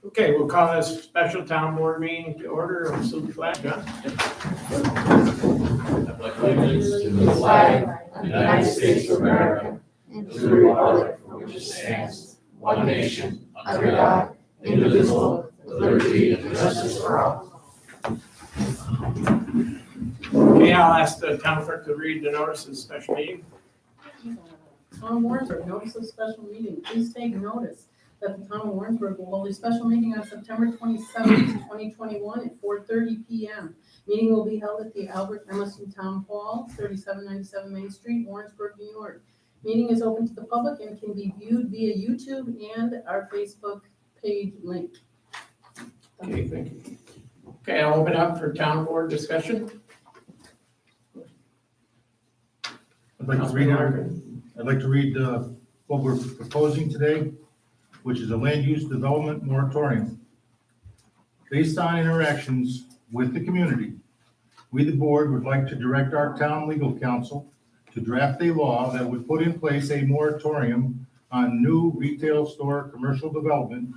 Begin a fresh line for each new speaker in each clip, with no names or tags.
Okay, we'll call this special town board meeting to order. I'll salute the flag, John.
Allegiance to the flag of the United States of America, and to the republic for which it stands, one nation, under God, indivisible, with liberty and justice for all.
Okay, I'll ask the town clerk to read the notice of the special meeting.
Town of Warrensburg, notice of special meeting. Please take notice that the town of Warrensburg will hold a special meeting on September 27th, 2021 at 4:30 p.m. Meeting will be held at the Albert Emerson Town Hall, 3797 Main Street, Warrensburg, New York. Meeting is open to the public and can be viewed via YouTube and our Facebook page link.
Okay, thank you. Okay, I'll open up for town board discussion.
I'd like to read what we're proposing today, which is a land use development moratorium. Based on interactions with the community, we, the board, would like to direct our town legal counsel to draft a law that would put in place a moratorium on new retail store commercial development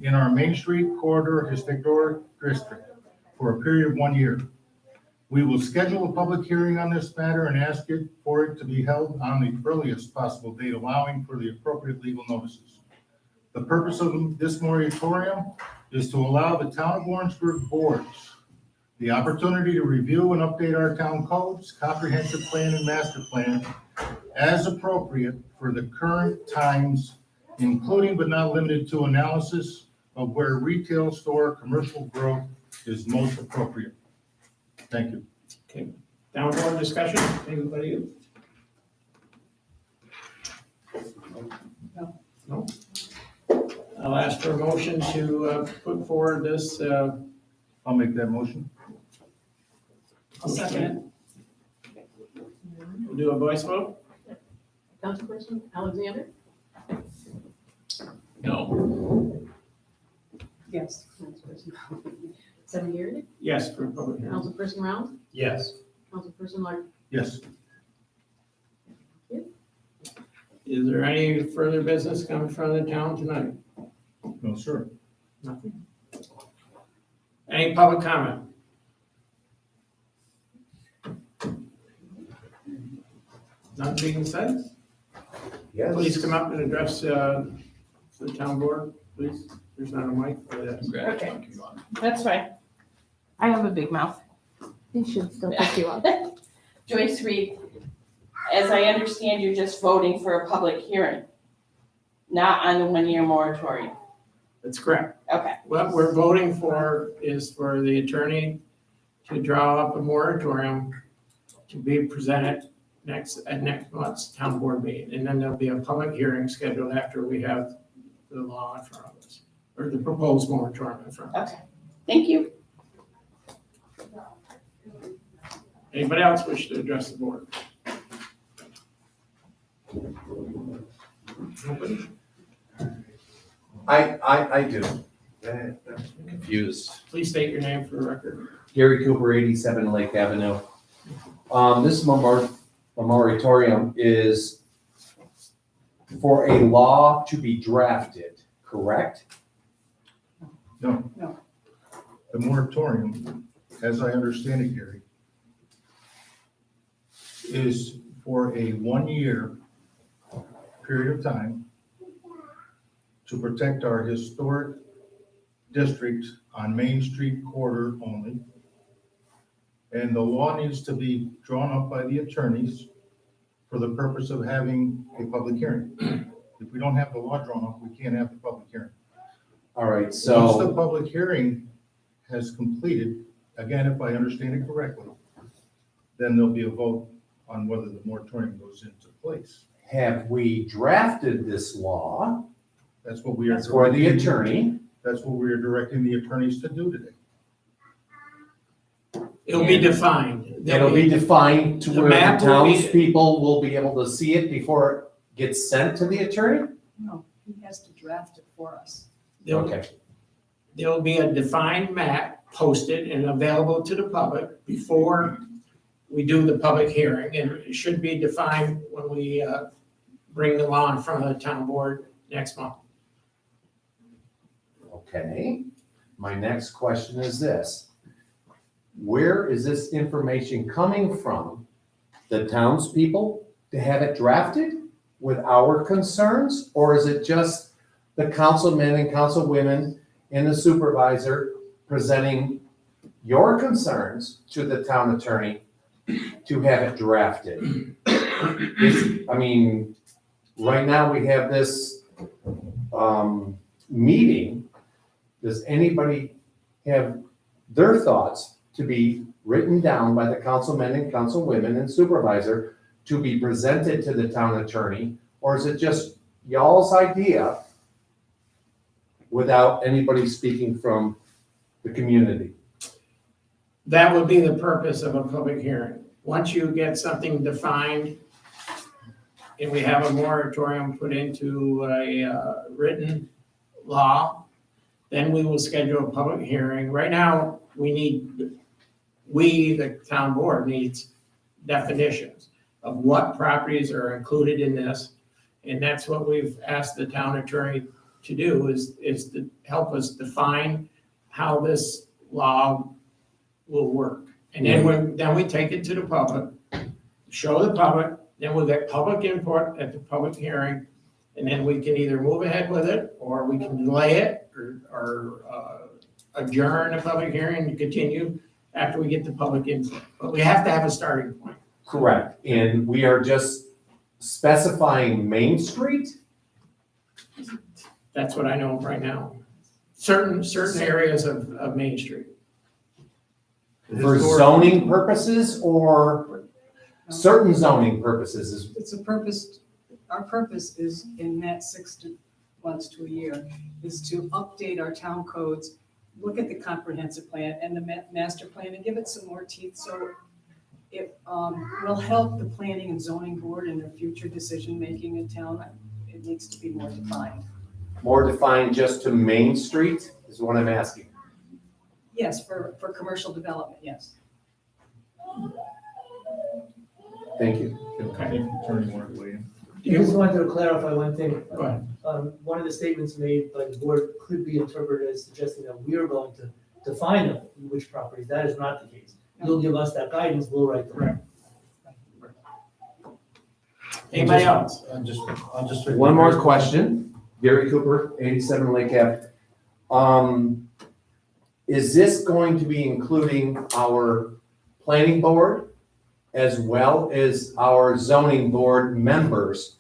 in our Main Street Corridor Historic District for a period of 1 year. We will schedule a public hearing on this matter and ask for it to be held on the earliest possible date, allowing for the appropriate legal notices. The purpose of this moratorium is to allow the town of Warrensburg boards the opportunity to review and update our town codes, comprehensive plan, and master plan as appropriate for the current times, including but not limited to analysis of where retail store commercial growth is most appropriate. Thank you.
Okay, town board discussion, anybody? No? I'll ask for a motion to put forward this.
I'll make that motion.
I'll second
We'll do a voice vote?
Councilperson Alexander?
No.
Yes. Councilperson Sevier?
Yes, for public hearing.
Councilperson Rounds?
Yes.
Councilperson Larkin?
Yes.
Is there any further business coming from the town tonight?
No, sir.
Nothing. Any public comment? None being said?
Yes.
Please come up and address the town board, please. There's not a mic for that.
Okay. That's fine. I have a big mouth.
They should still pick you up.
Joyce Reed, as I understand, you're just voting for a public hearing, not on the 1-year moratorium.
That's correct.
Okay,
What we're voting for is for the attorney to draw up a moratorium to be presented at next month's town board meeting. And then there'll be a public hearing scheduled after we have the law in front of us, or the proposed moratorium in front of us.
okay. Thank you.
Anybody else wish to address the board? Nobody?
I do. I'm confused.
Please state your name for the record.
Gary Cooper, 87 Lake Avenue. This moratorium is for a law to be drafted, correct?
No.
No.
The moratorium, as I understand it, Gary, is for a 1-year period of time to protect our historic district on Main Street Corridor only. And the law needs to be drawn up by the attorneys for the purpose of having a public hearing. If we don't have the law drawn up, we can't have the public hearing.
All right,
Once the
so,
public hearing has completed, again, if I understand it correctly, then there'll be a vote on whether the moratorium goes into place.
have we drafted this law
That's what we are.
for the attorney?
That's what we are directing the attorneys to do today.
It'll be defined.
It'll be defined to
The
where the
map will be-
townspeople will be able to see it before it gets sent to the attorney?
No, he has to draft it for us.
There'll
Okay,
there'll be a defined map posted and available to the public before we do the public hearing. And it should be defined when we bring the law in front of the town board next month.
Okay. My next question is this. Where is this information coming from? The townspeople to have it drafted with our concerns? Or is it just the councilmen and councilwomen and the supervisor presenting your concerns to the town attorney to have it drafted? I mean, right now we have this meeting. Does anybody have their thoughts to be written down by the councilmen and councilwomen and supervisor to be presented to the town attorney? Or is it just y'all's idea without anybody speaking from the community?
That would be the purpose of a public hearing. Once you get something defined and we have a moratorium put into a written law, then we will schedule a public hearing. Right now, the town board needs definitions of what properties are included in this. And that's what we've asked the town attorney to do, is to help us define how this law will work. And then we take it to the public, show the public, then we'll get public input at the public hearing, and then we can either move ahead with it, or we can delay it, or adjourn the public hearing and continue after we get the public input. But we have to have a starting point.
Correct. And we are just specifying Main Street?
That's what I know right now. Certain areas of Main Street.
For zoning purposes or certain zoning purposes?
It's a purpose, our purpose is in that once to a year, is to update our town codes, look at the comprehensive plan and the master plan and give it some more teeth so it will help the planning and zoning board in their future decision-making in town. It needs to be more defined.
More defined just to Main Street is what I'm asking.
Yes, for commercial development, yes.
Thank you.
Okay. Attorney Warren, William.
I just wanted to clarify one thing.
Go ahead.
One of the statements made by the board could be interpreted as suggesting that we are going to define which properties. That is not the case. You'll give us that guidance, we'll write the rep.
Anybody else?
I'll just.
One more question. Gary Cooper, 87 Lake Ave. Is this going to be including our planning board as well as our zoning board members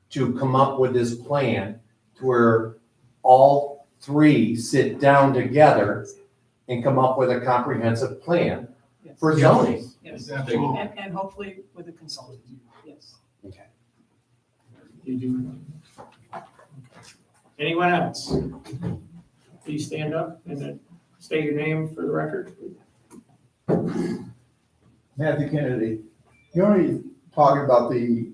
to come up with this plan to where all three sit down together and come up with a comprehensive plan
Yes.
for zoning?
Yes,
Absolutely.
and hopefully with a consultant, yes.
Anyone else? Please stand up and then state your name for the record.
Matthew Kennedy, you're only talking about the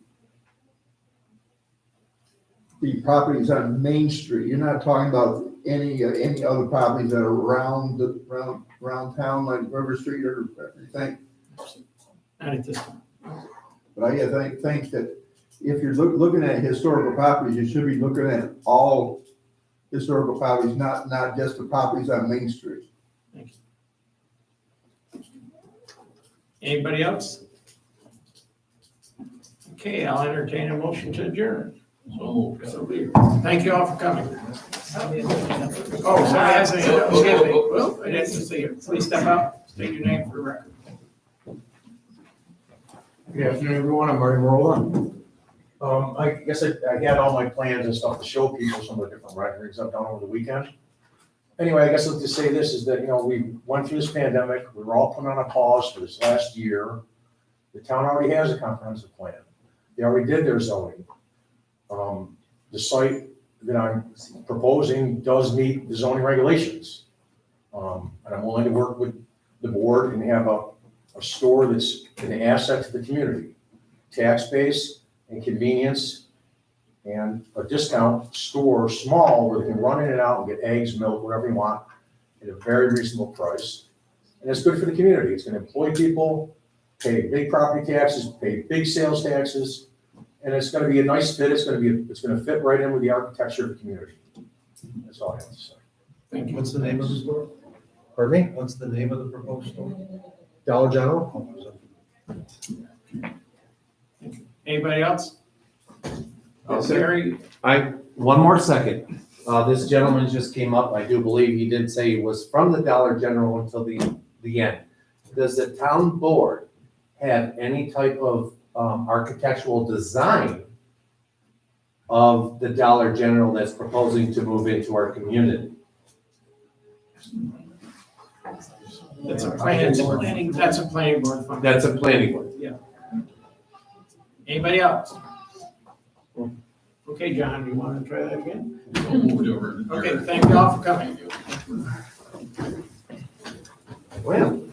properties on Main Street. You're not talking about any other properties that are around town, like River Street or anything.
Not at this time.
But I think that if you're looking at historical properties, you should be looking at all historical properties, not just the properties on Main Street.
Thank you. Anybody else? Okay, I'll entertain a motion to adjourn. So be it. Thank you all for coming. Oh, somebody has a hand up. Excuse me. Whoop, I didn't see you. Please step up, state your name for the record.
Good afternoon, everyone. I'm Marty Marola. I guess I had all my plans and stuff to show people some of the different renderings I've done over the weekend. Anyway, I guess I'll just say this is that, we went through this pandemic. We were all put on a pause for this last year. The town already has a comprehensive plan. They already did their zoning. The site that I'm proposing does meet the zoning regulations. And I'm willing to work with the board and have a store that's an asset to the community. Tax base and convenience and a discount store, small, where they can run in and out and get eggs, milk, whatever you want at a very reasonable price. And it's good for the community. It's gonna employ people, pay big property taxes, pay big sales taxes, and it's gonna be a nice fit. It's gonna fit right in with the architecture of the community. That's all I have to say.
Thank you.
What's the name of the store?
Pardon me?
What's the name of the proposed store?
Dollar General?
Anybody else? Oh,
Yes, sir.
Gary,
One more second. This gentleman just came up. I do believe he did say he was from the Dollar General until the end. Does the town board have any type of architectural design of the Dollar General that's proposing to move into our community?
that's a planning board, that's a planning board function.
That's a planning board.
Anybody else? Okay, John, you want to try that again? Okay, thank you all for coming.
Well,